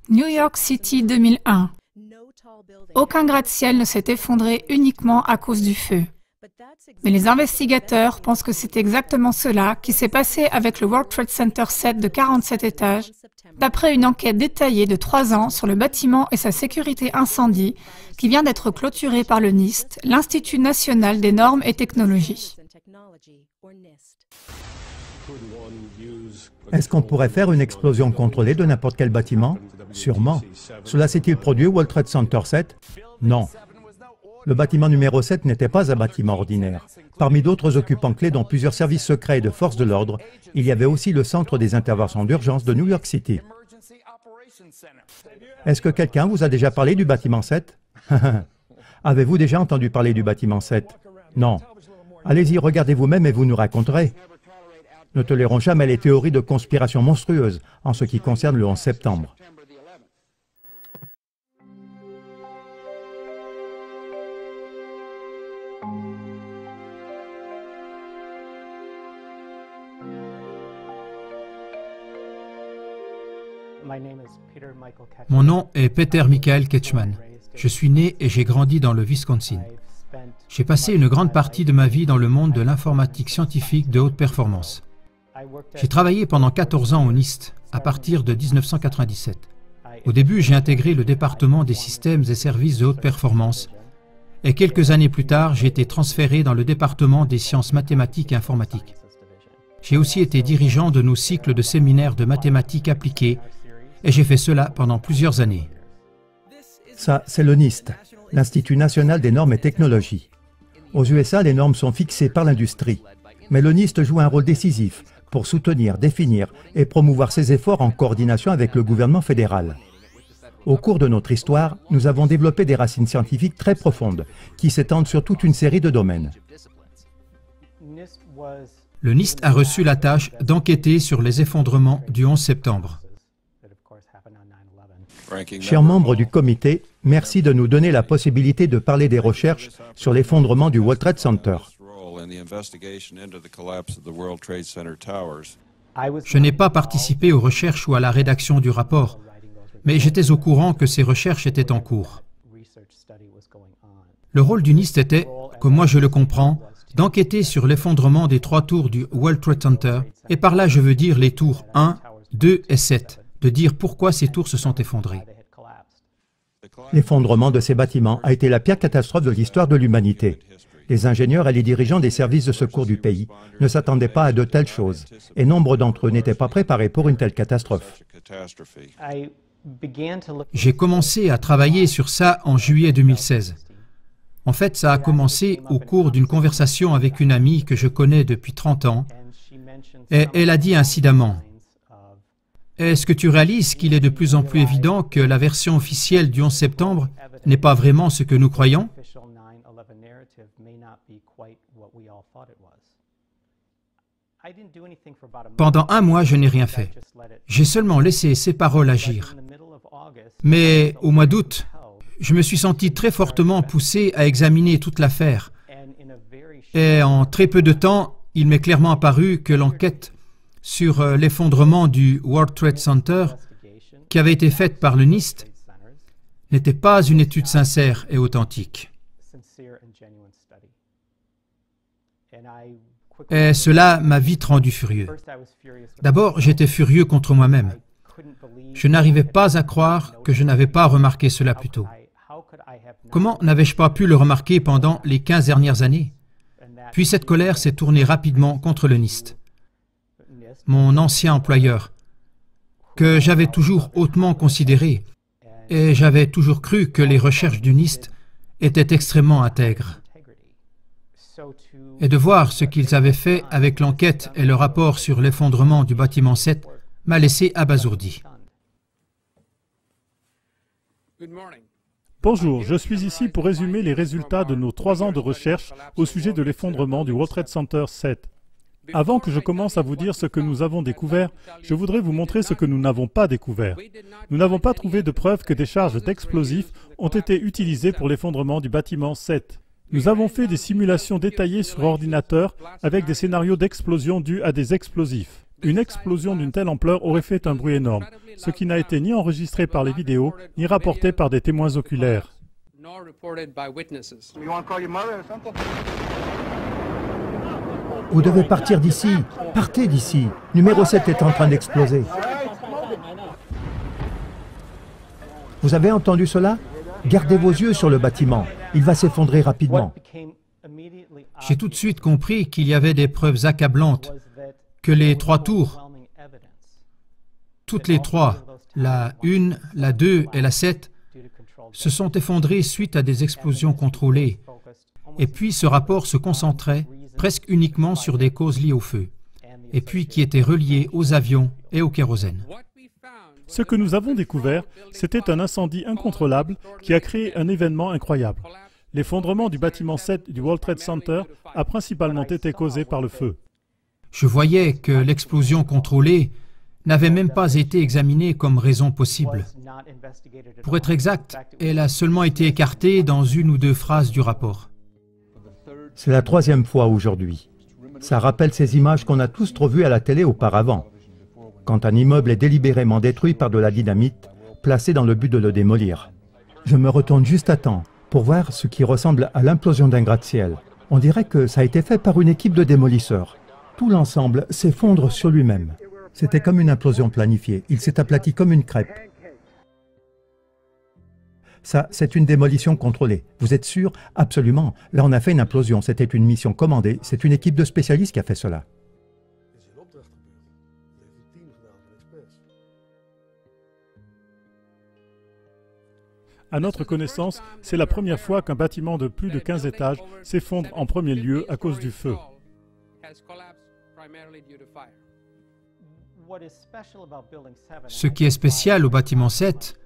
New York City 2001. Aucun gratte-ciel ne s'est effondré uniquement à cause du feu. Mais les investigateurs pensent que c'est exactement cela qui s'est passé avec le World Trade Center 7 de 47 étages, d'après une enquête détaillée de 3 ans sur le bâtiment et sa sécurité incendie qui vient d'être clôturée par le NIST, l'Institut national des normes et technologies. Est-ce qu'on pourrait faire une explosion contrôlée de n'importe quel bâtiment? Sûrement. Cela s'est-il produit au World Trade Center 7? Non. Le bâtiment numéro 7 n'était pas un bâtiment ordinaire. Parmi d'autres occupants clés dont plusieurs services secrets et de forces de l'ordre, il y avait aussi le centre des interventions d'urgence de New York City. Est-ce que quelqu'un vous a déjà parlé du bâtiment 7? Avez-vous déjà entendu parler du bâtiment 7? Non. Allez-y, regardez vous-même et vous nous raconterez. Ne tolérons jamais les théories de conspiration monstrueuses en ce qui concerne le 11 septembre. Mon nom est Peter Michael Ketchman. Je suis né et j'ai grandi dans le Wisconsin. J'ai passé une grande partie de ma vie dans le monde de l'informatique scientifique de haute performance. J'ai travaillé pendant 14 ans au NIST, à partir de 1997. Au début, j'ai intégré le département des systèmes et services de haute performance, et quelques années plus tard, j'ai été transféré dans le département des sciences mathématiques et informatiques. J'ai aussi été dirigeant de nos cycles de séminaires de mathématiques appliquées, et j'ai fait cela pendant plusieurs années. Ça, c'est le NIST, l'Institut national des normes et technologies. Aux USA, les normes sont fixées par l'industrie, mais le NIST joue un rôle décisif pour soutenir, définir et promouvoir ses efforts en coordination avec le gouvernement fédéral. Au cours de notre histoire, nous avons développé des racines scientifiques très profondes qui s'étendent sur toute une série de domaines. Le NIST a reçu la tâche d'enquêter sur les effondrements du 11 septembre. Chers membres du comité, merci de nous donner la possibilité de parler des recherches sur l'effondrement du World Trade Center. Je n'ai pas participé aux recherches ou à la rédaction du rapport, mais j'étais au courant que ces recherches étaient en cours. Le rôle du NIST était, comme moi je le comprends, d'enquêter sur l'effondrement des 3 tours du World Trade Center, et par là je veux dire les tours 1, 2 et 7, de dire pourquoi ces tours se sont effondrées. L'effondrement de ces bâtiments a été la pire catastrophe de l'histoire de l'humanité. Les ingénieurs et les dirigeants des services de secours du pays ne s'attendaient pas à de telles choses, et nombre d'entre eux n'étaient pas préparés pour une telle catastrophe. J'ai commencé à travailler sur ça en juillet 2016. En fait, ça a commencé au cours d'une conversation avec une amie que je connais depuis 30 ans, et elle a dit incidemment: « Est-ce que tu réalises qu'il est de plus en plus évident que la version officielle du 11 septembre n'est pas vraiment ce que nous croyons ?» Pendant un mois, je n'ai rien fait. J'ai seulement laissé ces paroles agir. Mais au mois d'août, je me suis senti très fortement poussé à examiner toute l'affaire. Et en très peu de temps, il m'est clairement apparu que l'enquête sur l'effondrement du World Trade Center, qui avait été faite par le NIST, n'était pas une étude sincère et authentique. Et cela m'a vite rendu furieux. D'abord, j'étais furieux contre moi-même. Je n'arrivais pas à croire que je n'avais pas remarqué cela plus tôt. Comment n'avais-je pas pu le remarquer pendant les 15 dernières années? Puis cette colère s'est tournée rapidement contre le NIST, mon ancien employeur, que j'avais toujours hautement considéré, et j'avais toujours cru que les recherches du NIST étaient extrêmement intègres. Et de voir ce qu'ils avaient fait avec l'enquête et le rapport sur l'effondrement du bâtiment 7 m'a laissé abasourdi. Bonjour, je suis ici pour résumer les résultats de nos 3 ans de recherche au sujet de l'effondrement du World Trade Center 7. Avant que je commence à vous dire ce que nous avons découvert, je voudrais vous montrer ce que nous n'avons pas découvert. Nous n'avons pas trouvé de preuve que des charges d'explosifs ont été utilisées pour l'effondrement du bâtiment 7. Nous avons fait des simulations détaillées sur ordinateur avec des scénarios d'explosion dus à des explosifs. Une explosion d'une telle ampleur aurait fait un bruit énorme, ce qui n'a été ni enregistré par les vidéos, ni rapporté par des témoins oculaires. Vous devez partir d'ici. Partez d'ici. Numéro 7 est en train d'exploser. Vous avez entendu cela? Gardez vos yeux sur le bâtiment. Il va s'effondrer rapidement. J'ai tout de suite compris qu'il y avait des preuves accablantes, que les 3 tours, toutes les 3, la 1, la 2 et la 7, se sont effondrées suite à des explosions contrôlées. Et puis ce rapport se concentrait presque uniquement sur des causes liées au feu, et puis qui étaient reliées aux avions et au kérosène. Ce que nous avons découvert, c'était un incendie incontrôlable qui a créé un événement incroyable. L'effondrement du bâtiment 7 du World Trade Center a principalement été causé par le feu. Je voyais que l'explosion contrôlée n'avait même pas été examinée comme raison possible. Pour être exact, elle a seulement été écartée dans 1 ou 2 phrases du rapport. C'est la 3e fois aujourd'hui. Ça rappelle ces images qu'on a tous trop vues à la télé auparavant. Quand un immeuble est délibérément détruit par de la dynamite, placée dans le but de le démolir. Je me retourne juste à temps pour voir ce qui ressemble à l'implosion d'un gratte-ciel. On dirait que ça a été fait par une équipe de démolisseurs. Tout l'ensemble s'effondre sur lui-même. C'était comme une implosion planifiée. Il s'est aplati comme une crêpe. Ça, c'est une démolition contrôlée. Vous êtes sûr? Absolument. Là, on a fait une implosion. C'était une mission commandée. C'est une équipe de spécialistes qui a fait cela. À notre connaissance, c'est la première fois qu'un bâtiment de plus de 15 étages s'effondre en premier lieu à cause du feu. Ce qui est spécial au bâtiment 7,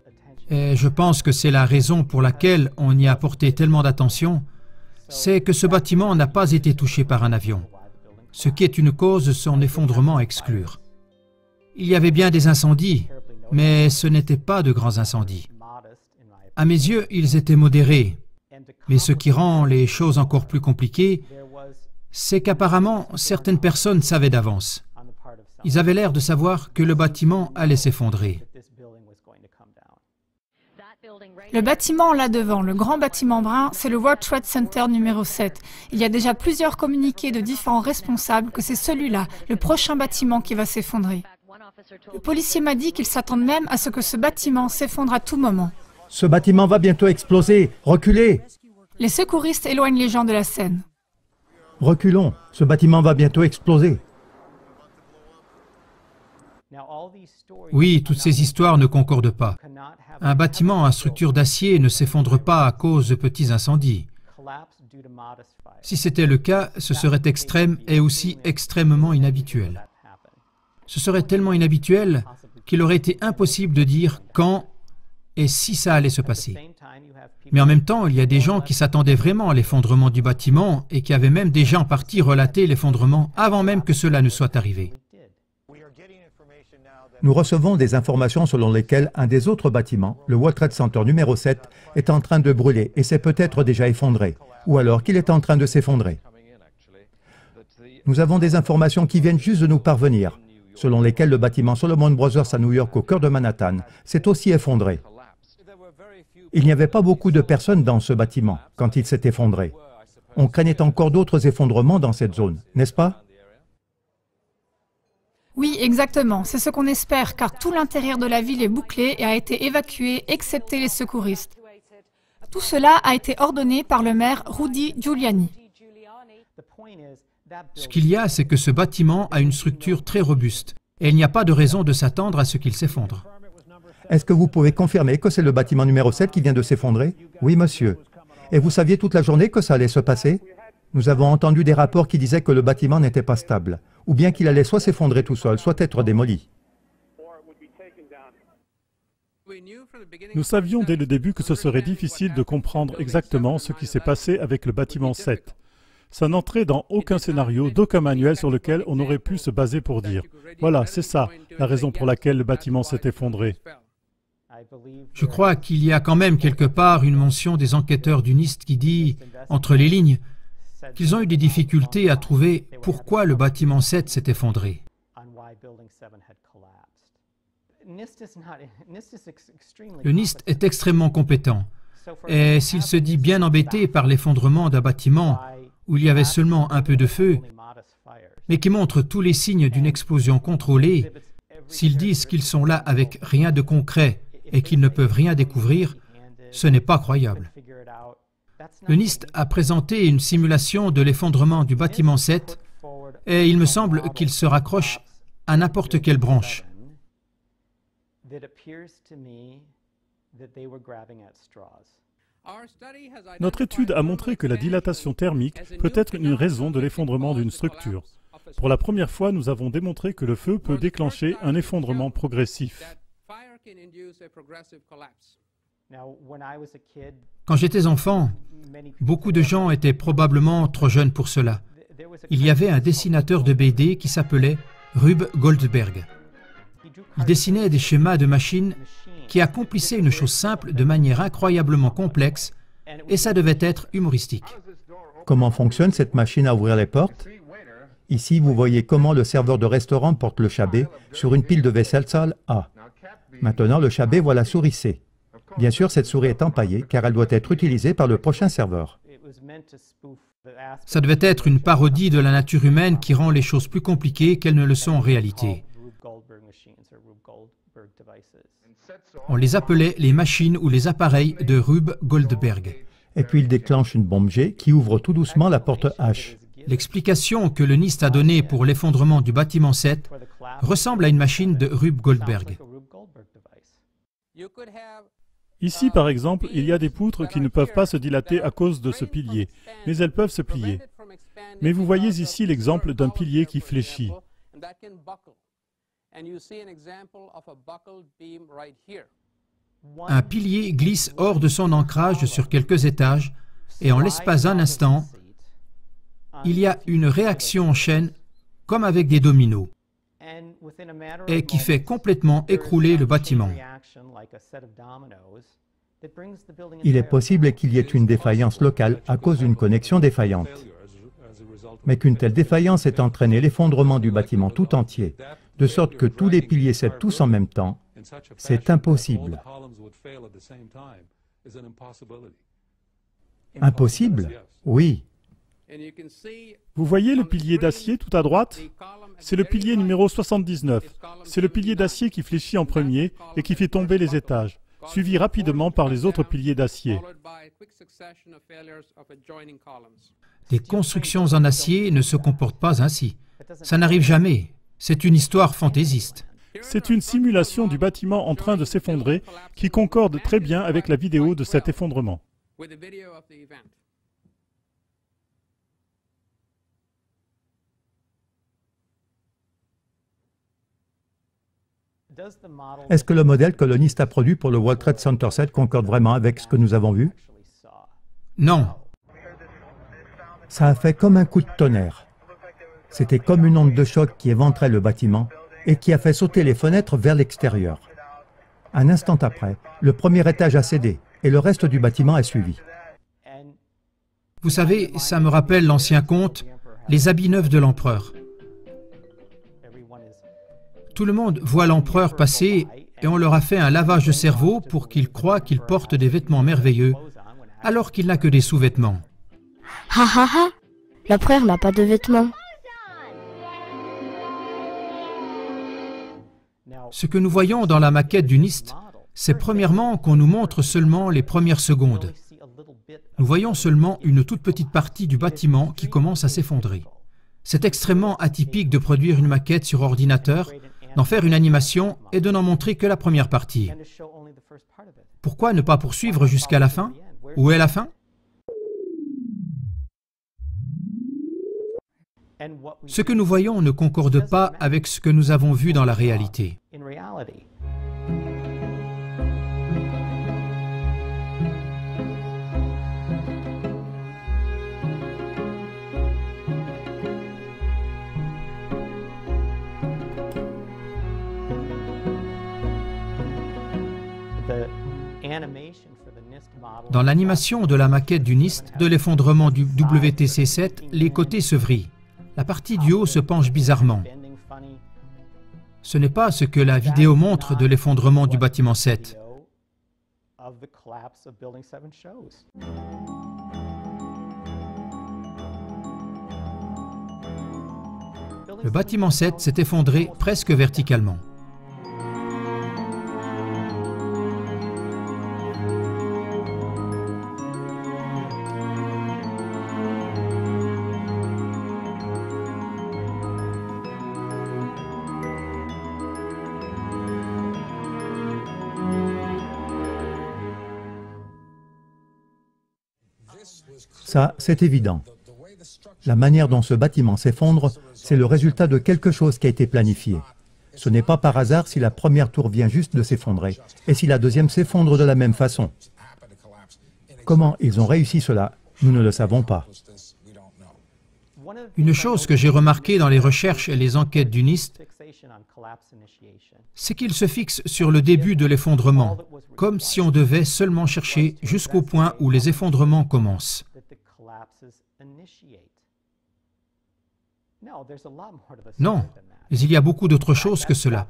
et je pense que c'est la raison pour laquelle on y a porté tellement d'attention, c'est que ce bâtiment n'a pas été touché par un avion, ce qui est une cause de son effondrement à exclure. Il y avait bien des incendies, mais ce n'étaient pas de grands incendies. À mes yeux, ils étaient modérés, mais ce qui rend les choses encore plus compliquées, c'est qu'apparemment, certaines personnes savaient d'avance. Ils avaient l'air de savoir que le bâtiment allait s'effondrer. Le bâtiment là devant, le grand bâtiment brun, c'est le World Trade Center numéro 7. Il y a déjà plusieurs communiqués de différents responsables que c'est celui-là, le prochain bâtiment qui va s'effondrer. Le policier m'a dit qu'il s'attend même à ce que ce bâtiment s'effondre à tout moment. Ce bâtiment va bientôt exploser. Reculez! Les secouristes éloignent les gens de la scène. Reculons. Ce bâtiment va bientôt exploser. Oui, toutes ces histoires ne concordent pas. Un bâtiment à structure d'acier ne s'effondre pas à cause de petits incendies. Si c'était le cas, ce serait extrême et aussi extrêmement inhabituel. Ce serait tellement inhabituel qu'il aurait été impossible de dire quand et si ça allait se passer. Mais en même temps, il y a des gens qui s'attendaient vraiment à l'effondrement du bâtiment et qui avaient même déjà en partie relaté l'effondrement avant même que cela ne soit arrivé. Nous recevons des informations selon lesquelles un des autres bâtiments, le World Trade Center numéro 7, est en train de brûler et s'est peut-être déjà effondré, ou alors qu'il est en train de s'effondrer. Nous avons des informations qui viennent juste de nous parvenir, selon lesquelles le bâtiment Solomon Brothers à New York, au cœur de Manhattan, s'est aussi effondré. Il n'y avait pas beaucoup de personnes dans ce bâtiment quand il s'est effondré. On craignait encore d'autres effondrements dans cette zone, n'est-ce pas? Oui, exactement. C'est ce qu'on espère, car tout l'intérieur de la ville est bouclé et a été évacué, excepté les secouristes. Tout cela a été ordonné par le maire Rudy Giuliani. Ce qu'il y a, c'est que ce bâtiment a une structure très robuste, et il n'y a pas de raison de s'attendre à ce qu'il s'effondre. Est-ce que vous pouvez confirmer que c'est le bâtiment numéro 7 qui vient de s'effondrer? Oui, monsieur. Et vous saviez toute la journée que ça allait se passer? Nous avons entendu des rapports qui disaient que le bâtiment n'était pas stable, ou bien qu'il allait soit s'effondrer tout seul, soit être démoli. Nous savions dès le début que ce serait difficile de comprendre exactement ce qui s'est passé avec le bâtiment 7. Ça n'entrait dans aucun scénario, d'aucun manuel sur lequel on aurait pu se baser pour dire « Voilà, c'est ça, la raison pour laquelle le bâtiment s'est effondré. » Je crois qu'il y a quand même quelque part une mention des enquêteurs du NIST qui dit, entre les lignes, qu'ils ont eu des difficultés à trouver pourquoi le bâtiment 7 s'est effondré. Le NIST est extrêmement compétent, et s'il se dit bien embêté par l'effondrement d'un bâtiment où il y avait seulement un peu de feu, mais qui montre tous les signes d'une explosion contrôlée, s'ils disent qu'ils sont là avec rien de concret et qu'ils ne peuvent rien découvrir, ce n'est pas croyable. Le NIST a présenté une simulation de l'effondrement du bâtiment 7 et il me semble qu'il se raccroche à n'importe quelle branche. Notre étude a montré que la dilatation thermique peut être une raison de l'effondrement d'une structure. Pour la première fois, nous avons démontré que le feu peut déclencher un effondrement progressif. Quand j'étais enfant, beaucoup de gens étaient probablement trop jeunes pour cela. Il y avait un dessinateur de BD qui s'appelait Rube Goldberg. Il dessinait des schémas de machines qui accomplissaient une chose simple de manière incroyablement complexe, et ça devait être humoristique. Comment fonctionne cette machine à ouvrir les portes? Ici, vous voyez comment le serveur de restaurant porte le chabet sur une pile de vaisselle sale A. Maintenant, le chabet voit la souris C. Bien sûr, cette souris est empaillée car elle doit être utilisée par le prochain serveur. Ça devait être une parodie de la nature humaine qui rend les choses plus compliquées qu'elles ne le sont en réalité. On les appelait les machines ou les appareils de Rube Goldberg. Et puis il déclenche une bombe G qui ouvre tout doucement la porte H. L'explication que le NIST a donnée pour l'effondrement du bâtiment 7 ressemble à une machine de Rube Goldberg. Ici, par exemple, il y a des poutres qui ne peuvent pas se dilater à cause de ce pilier, mais elles peuvent se plier. Mais vous voyez ici l'exemple d'un pilier qui fléchit. Un pilier glisse hors de son ancrage sur quelques étages et en l'espace d'un instant, il y a une réaction en chaîne comme avec des dominos et qui fait complètement écrouler le bâtiment. Il est possible qu'il y ait une défaillance locale à cause d'une connexion défaillante. Mais qu'une telle défaillance ait entraîné l'effondrement du bâtiment tout entier, de sorte que tous les piliers cèdent tous en même temps, c'est impossible. Impossible? Oui. Vous voyez le pilier d'acier tout à droite? C'est le pilier numéro 79. C'est le pilier d'acier qui fléchit en premier et qui fait tomber les étages, suivi rapidement par les autres piliers d'acier. Des constructions en acier ne se comportent pas ainsi. Ça n'arrive jamais. C'est une histoire fantaisiste. C'est une simulation du bâtiment en train de s'effondrer qui concorde très bien avec la vidéo de cet effondrement. Est-ce que le modèle que le NIST a produit pour le World Trade Center 7 concorde vraiment avec ce que nous avons vu? Non. Ça a fait comme un coup de tonnerre. C'était comme une onde de choc qui éventrait le bâtiment et qui a fait sauter les fenêtres vers l'extérieur. Un instant après, le premier étage a cédé et le reste du bâtiment a suivi. Vous savez, ça me rappelle l'ancien conte « Les habits neufs de l'empereur ». Tout le monde voit l'empereur passer et on leur a fait un lavage de cerveau pour qu'ils croient qu'il porte des vêtements merveilleux, alors qu'il n'a que des sous-vêtements. Ha ha ha! L'empereur n'a pas de vêtements. Ce que nous voyons dans la maquette du NIST, c'est premièrement qu'on nous montre seulement les premières secondes. Nous voyons seulement une toute petite partie du bâtiment qui commence à s'effondrer. C'est extrêmement atypique de produire une maquette sur ordinateur, d'en faire une animation et de n'en montrer que la première partie. Pourquoi ne pas poursuivre jusqu'à la fin? Où est la fin? Ce que nous voyons ne concorde pas avec ce que nous avons vu dans la réalité. Dans l'animation de la maquette du NIST de l'effondrement du WTC-7, les côtés se vrillent. La partie du haut se penche bizarrement. Ce n'est pas ce que la vidéo montre de l'effondrement du bâtiment 7. Le bâtiment 7 s'est effondré presque verticalement. Ça, c'est évident. La manière dont ce bâtiment s'effondre, c'est le résultat de quelque chose qui a été planifié. Ce n'est pas par hasard si la première tour vient juste de s'effondrer et si la deuxième s'effondre de la même façon. Comment ils ont réussi cela, nous ne le savons pas. Une chose que j'ai remarquée dans les recherches et les enquêtes du NIST, c'est qu'il se fixe sur le début de l'effondrement, comme si on devait seulement chercher jusqu'au point où les effondrements commencent. Non, mais il y a beaucoup d'autres choses que cela.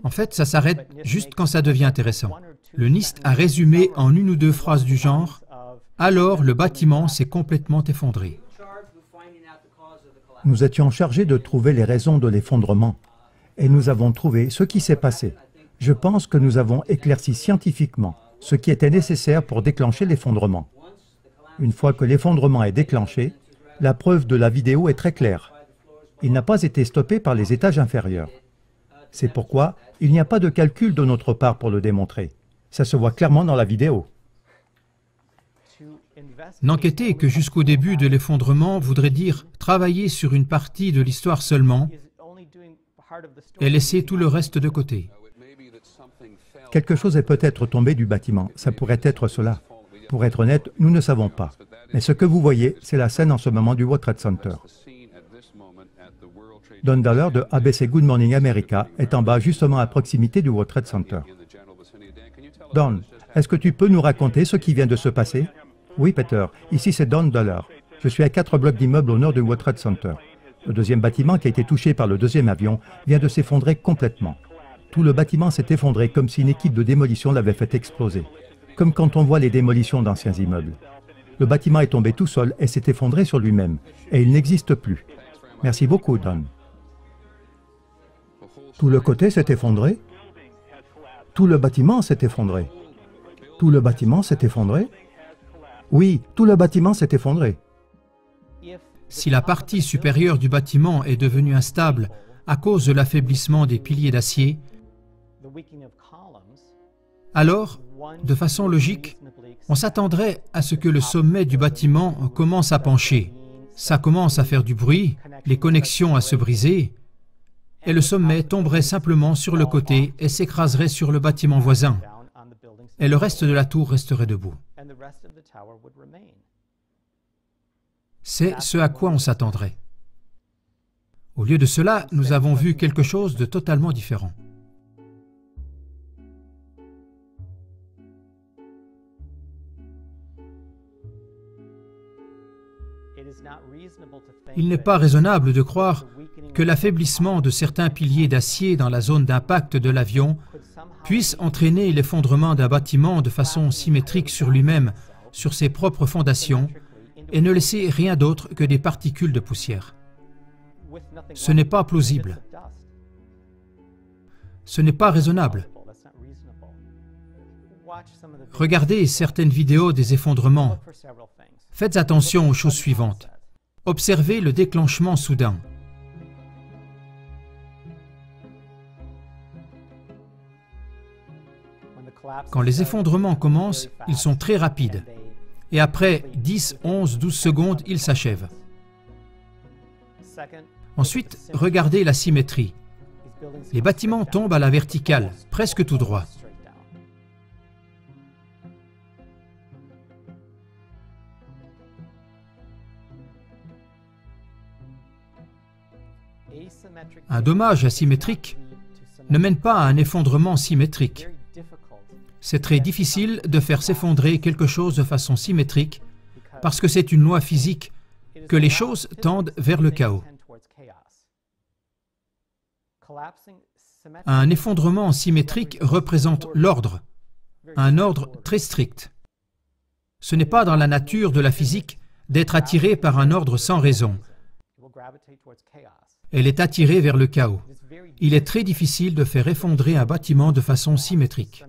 En fait, ça s'arrête juste quand ça devient intéressant. Le NIST a résumé en une ou deux phrases du genre « Alors le bâtiment s'est complètement effondré ». Nous étions chargés de trouver les raisons de l'effondrement et nous avons trouvé ce qui s'est passé. Je pense que nous avons éclairci scientifiquement ce qui était nécessaire pour déclencher l'effondrement. Une fois que l'effondrement est déclenché, la preuve de la vidéo est très claire. Il n'a pas été stoppé par les étages inférieurs. C'est pourquoi il n'y a pas de calcul de notre part pour le démontrer. Ça se voit clairement dans la vidéo. N'enquêter que jusqu'au début de l'effondrement voudrait dire travailler sur une partie de l'histoire seulement et laisser tout le reste de côté. Quelque chose est peut-être tombé du bâtiment. Ça pourrait être cela. Pour être honnête, nous ne savons pas. Mais ce que vous voyez, c'est la scène en ce moment du World Trade Center. Don Dollar de ABC Good Morning America est en bas justement à proximité du World Trade Center. Don, est-ce que tu peux nous raconter ce qui vient de se passer? Oui, Peter, ici c'est Don Dollar. Je suis à 4 blocs d'immeubles au nord du World Trade Center. Le deuxième bâtiment qui a été touché par le deuxième avion vient de s'effondrer complètement. Tout le bâtiment s'est effondré comme si une équipe de démolition l'avait fait exploser. Comme quand on voit les démolitions d'anciens immeubles. Le bâtiment est tombé tout seul et s'est effondré sur lui-même. Et il n'existe plus. Merci beaucoup, Don. Tout le côté s'est effondré? Tout le bâtiment s'est effondré. Tout le bâtiment s'est effondré? Oui, tout le bâtiment s'est effondré. Si la partie supérieure du bâtiment est devenue instable à cause de l'affaiblissement des piliers d'acier, alors, de façon logique, on s'attendrait à ce que le sommet du bâtiment commence à pencher. Ça commence à faire du bruit, les connexions à se briser, et le sommet tomberait simplement sur le côté et s'écraserait sur le bâtiment voisin, et le reste de la tour resterait debout. C'est ce à quoi on s'attendrait. Au lieu de cela, nous avons vu quelque chose de totalement différent. Il n'est pas raisonnable de croire que l'affaiblissement de certains piliers d'acier dans la zone d'impact de l'avion puisse entraîner l'effondrement d'un bâtiment de façon symétrique sur lui-même, sur ses propres fondations, et ne laisser rien d'autre que des particules de poussière. Ce n'est pas plausible. Ce n'est pas raisonnable. Regardez certaines vidéos des effondrements. Faites attention aux choses suivantes. Observez le déclenchement soudain. Quand les effondrements commencent, ils sont très rapides. Et après 10, 11, 12 secondes, ils s'achèvent. Ensuite, regardez la symétrie. Les bâtiments tombent à la verticale, presque tout droit. Un dommage asymétrique ne mène pas à un effondrement symétrique. c'est très difficile de faire s'effondrer quelque chose de façon symétrique parce que c'est une loi physique que les choses tendent vers le chaos. Un effondrement symétrique représente l'ordre, un ordre très strict. Ce n'est pas dans la nature de la physique d'être attiré par un ordre sans raison. Elle est attirée vers le chaos. Il est très difficile de faire effondrer un bâtiment de façon symétrique.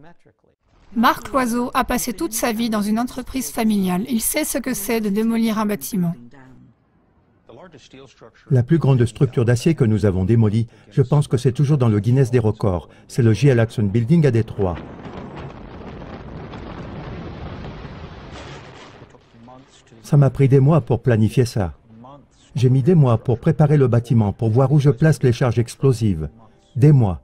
Marc Loiseau a passé toute sa vie dans une entreprise familiale. Il sait ce que c'est de démolir un bâtiment. La plus grande structure d'acier que nous avons démolie, je pense que c'est toujours dans le Guinness des records. C'est le J.L. Action Building à Détroit. Ça m'a pris des mois pour planifier ça. J'ai mis des mois pour préparer le bâtiment, pour voir où je place les charges explosives. Des mois.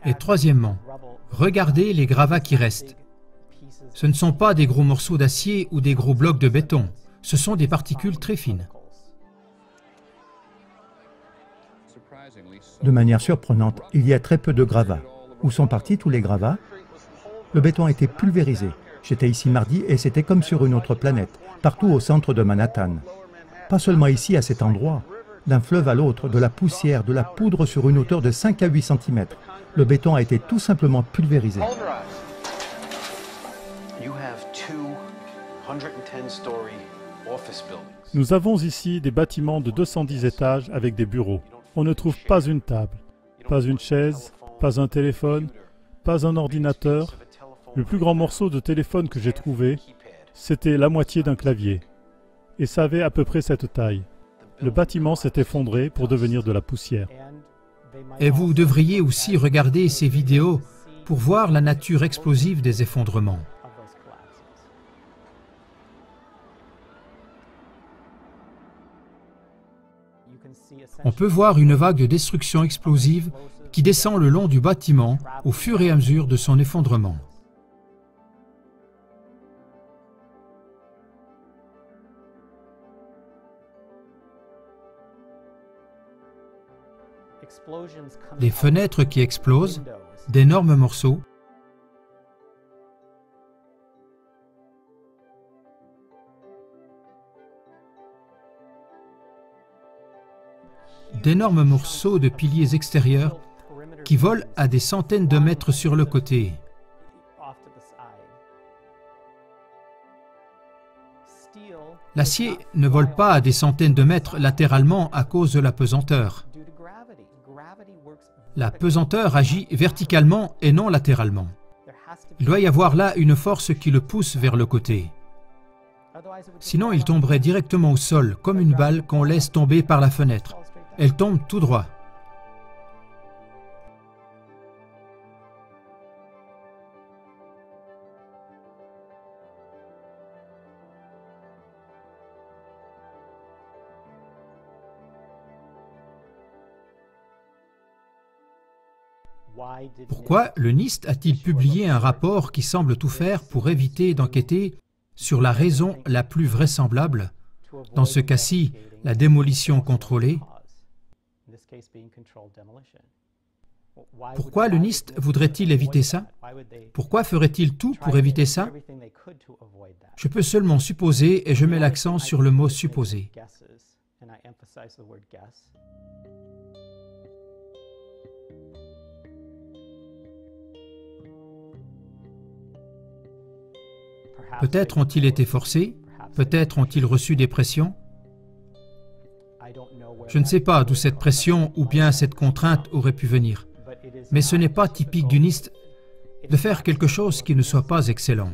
Et troisièmement, regardez les gravats qui restent. Ce ne sont pas des gros morceaux d'acier ou des gros blocs de béton. Ce sont des particules très fines. De manière surprenante, il y a très peu de gravats. Où sont partis tous les gravats? Le béton a été pulvérisé. J'étais ici mardi et c'était comme sur une autre planète, partout au centre de Manhattan. Pas seulement ici, à cet endroit. D'un fleuve à l'autre, de la poussière, de la poudre sur une hauteur de 5 à 8 cm. Le béton a été tout simplement pulvérisé. Nous avons ici des bâtiments de 210 étages avec des bureaux. On ne trouve pas une table, pas une chaise, pas un téléphone, pas un ordinateur. Le plus grand morceau de téléphone que j'ai trouvé, c'était la moitié d'un clavier. Et ça avait à peu près cette taille. Le bâtiment s'est effondré pour devenir de la poussière. Et vous devriez aussi regarder ces vidéos pour voir la nature explosive des effondrements. On peut voir une vague de destruction explosive qui descend le long du bâtiment au fur et à mesure de son effondrement. Des fenêtres qui explosent, d'énormes morceaux, d'énormes morceaux de piliers extérieurs qui volent à des centaines de mètres sur le côté. L'acier ne vole pas à des centaines de mètres latéralement à cause de la pesanteur. La pesanteur agit verticalement et non latéralement. Il doit y avoir là une force qui le pousse vers le côté. Sinon, il tomberait directement au sol, comme une balle qu'on laisse tomber par la fenêtre. Elle tombe tout droit. Pourquoi le NIST a-t-il publié un rapport qui semble tout faire pour éviter d'enquêter sur la raison la plus vraisemblable, dans ce cas-ci, la démolition contrôlée? Pourquoi le NIST voudrait-il éviter ça? Pourquoi ferait-il tout pour éviter ça? Je peux seulement supposer et je mets l'accent sur le mot « supposer ». Peut-être ont-ils été forcés, peut-être ont-ils reçu des pressions. Je ne sais pas d'où cette pression ou bien cette contrainte aurait pu venir. Mais ce n'est pas typique du NIST de faire quelque chose qui ne soit pas excellent.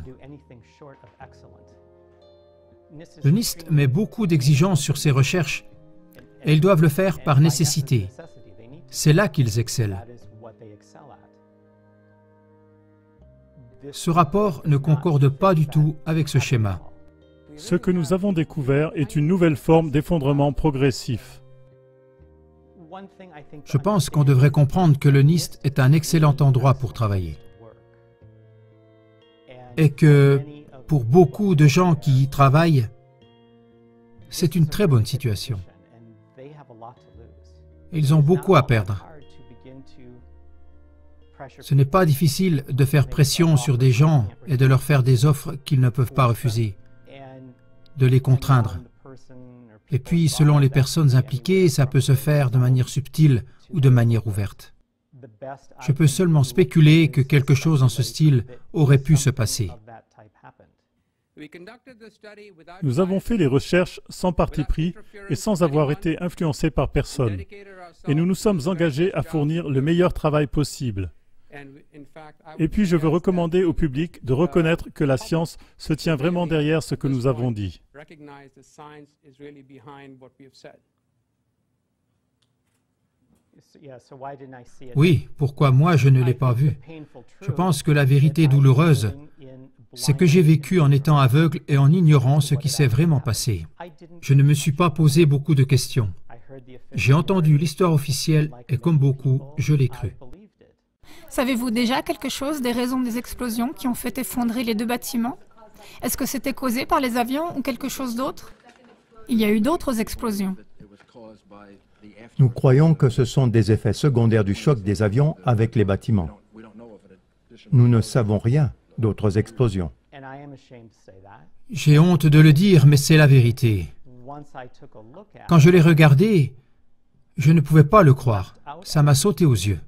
Le NIST met beaucoup d'exigences sur ses recherches et ils doivent le faire par nécessité. C'est là qu'ils excellent. Ce rapport ne concorde pas du tout avec ce schéma. Ce que nous avons découvert est une nouvelle forme d'effondrement progressif. Je pense qu'on devrait comprendre que le NIST est un excellent endroit pour travailler. Et que pour beaucoup de gens qui y travaillent, c'est une très bonne situation. Ils ont beaucoup à perdre. Ce n'est pas difficile de faire pression sur des gens et de leur faire des offres qu'ils ne peuvent pas refuser, de les contraindre. Et puis, selon les personnes impliquées, ça peut se faire de manière subtile ou de manière ouverte. Je peux seulement spéculer que quelque chose en ce style aurait pu se passer. Nous avons fait les recherches sans parti pris et sans avoir été influencés par personne. Et nous nous sommes engagés à fournir le meilleur travail possible. Et puis je veux recommander au public de reconnaître que la science se tient vraiment derrière ce que nous avons dit. Oui, pourquoi moi je ne l'ai pas vu? Je pense que la vérité douloureuse, c'est que j'ai vécu en étant aveugle et en ignorant ce qui s'est vraiment passé. Je ne me suis pas posé beaucoup de questions. J'ai entendu l'histoire officielle et comme beaucoup, je l'ai cru. Savez-vous déjà quelque chose des raisons des explosions qui ont fait effondrer les deux bâtiments? Est-ce que c'était causé par les avions ou quelque chose d'autre? Il y a eu d'autres explosions. Nous croyons que ce sont des effets secondaires du choc des avions avec les bâtiments. Nous ne savons rien d'autres explosions. J'ai honte de le dire, mais c'est la vérité. Quand je l'ai regardé, je ne pouvais pas le croire. Ça m'a sauté aux yeux.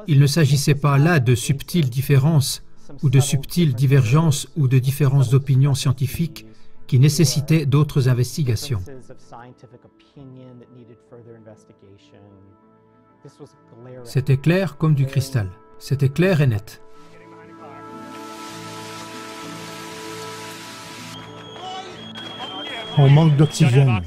Il ne s'agissait pas là de subtiles différences ou de subtiles divergences ou de différences d'opinion scientifiques qui nécessitaient d'autres investigations. C'était clair comme du cristal. C'était clair et net. On manque d'oxygène.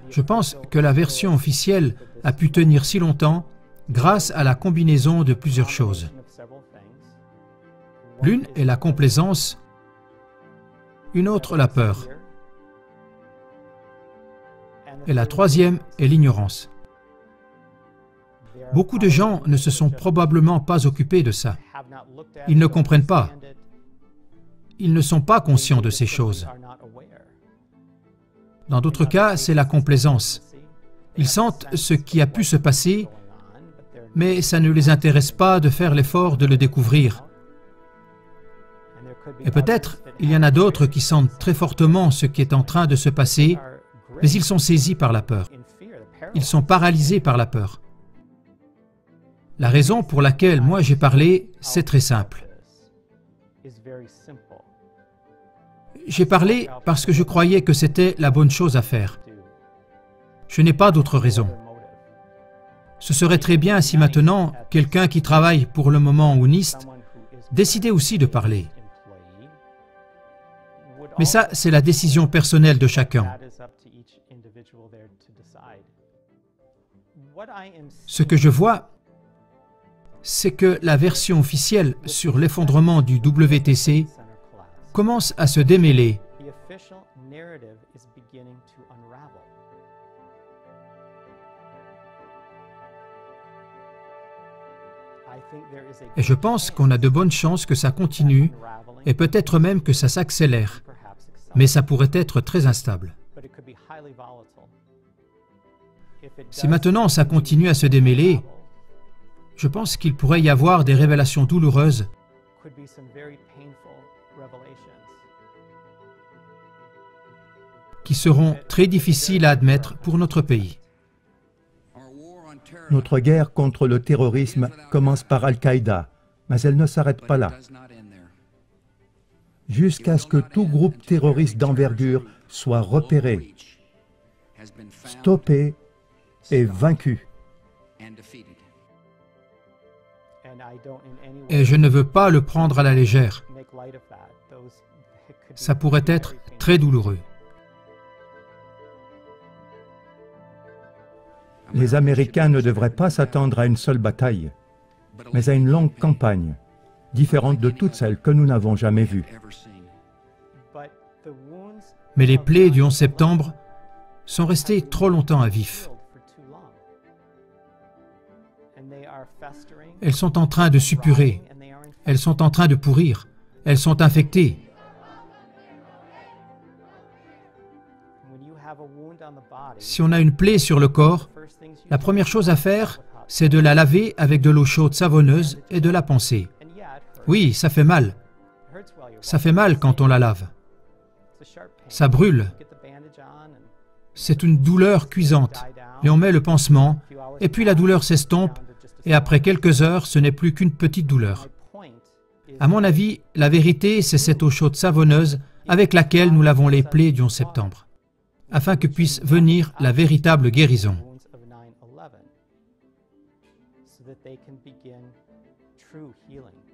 Je pense que la version officielle a pu tenir si longtemps grâce à la combinaison de plusieurs choses. L'une est la complaisance, une autre la peur, et la troisième est l'ignorance. Beaucoup de gens ne se sont probablement pas occupés de ça. Ils ne comprennent pas. Ils ne sont pas conscients de ces choses. Dans d'autres cas, c'est la complaisance. Ils sentent ce qui a pu se passer, mais ça ne les intéresse pas de faire l'effort de le découvrir. Et peut-être, il y en a d'autres qui sentent très fortement ce qui est en train de se passer, mais ils sont saisis par la peur. Ils sont paralysés par la peur. La raison pour laquelle moi j'ai parlé, c'est très simple. J'ai parlé parce que je croyais que c'était la bonne chose à faire. Je n'ai pas d'autre raison. Ce serait très bien si maintenant, quelqu'un qui travaille pour le moment au NIST décidait aussi de parler. Mais ça, c'est la décision personnelle de chacun. Ce que je vois, c'est que la version officielle sur l'effondrement du WTC commence à se démêler. Et je pense qu'on a de bonnes chances que ça continue et peut-être même que ça s'accélère. Mais ça pourrait être très instable. Si maintenant ça continue à se démêler, je pense qu'il pourrait y avoir des révélations douloureuses qui seront très difficiles à admettre pour notre pays. Notre guerre contre le terrorisme commence par Al-Qaïda, mais elle ne s'arrête pas là. Jusqu'à ce que tout groupe terroriste d'envergure soit repéré, stoppé et vaincu. Et je ne veux pas le prendre à la légère. Ça pourrait être très douloureux. Les Américains ne devraient pas s'attendre à une seule bataille, mais à une longue campagne, différente de toutes celles que nous n'avons jamais vues. Mais les plaies du 11 septembre sont restées trop longtemps à vif. Elles sont en train de suppurer. Elles sont en train de pourrir. Elles sont infectées. Si on a une plaie sur le corps, la première chose à faire, c'est de la laver avec de l'eau chaude savonneuse et de la panser. Oui, ça fait mal. Ça fait mal quand on la lave. Ça brûle. C'est une douleur cuisante. Et on met le pansement, et puis la douleur s'estompe, et après quelques heures, ce n'est plus qu'une petite douleur. À mon avis, la vérité, c'est cette eau chaude savonneuse avec laquelle nous lavons les plaies du 11 septembre, afin que puisse venir la véritable guérison. so that they can begin true healing.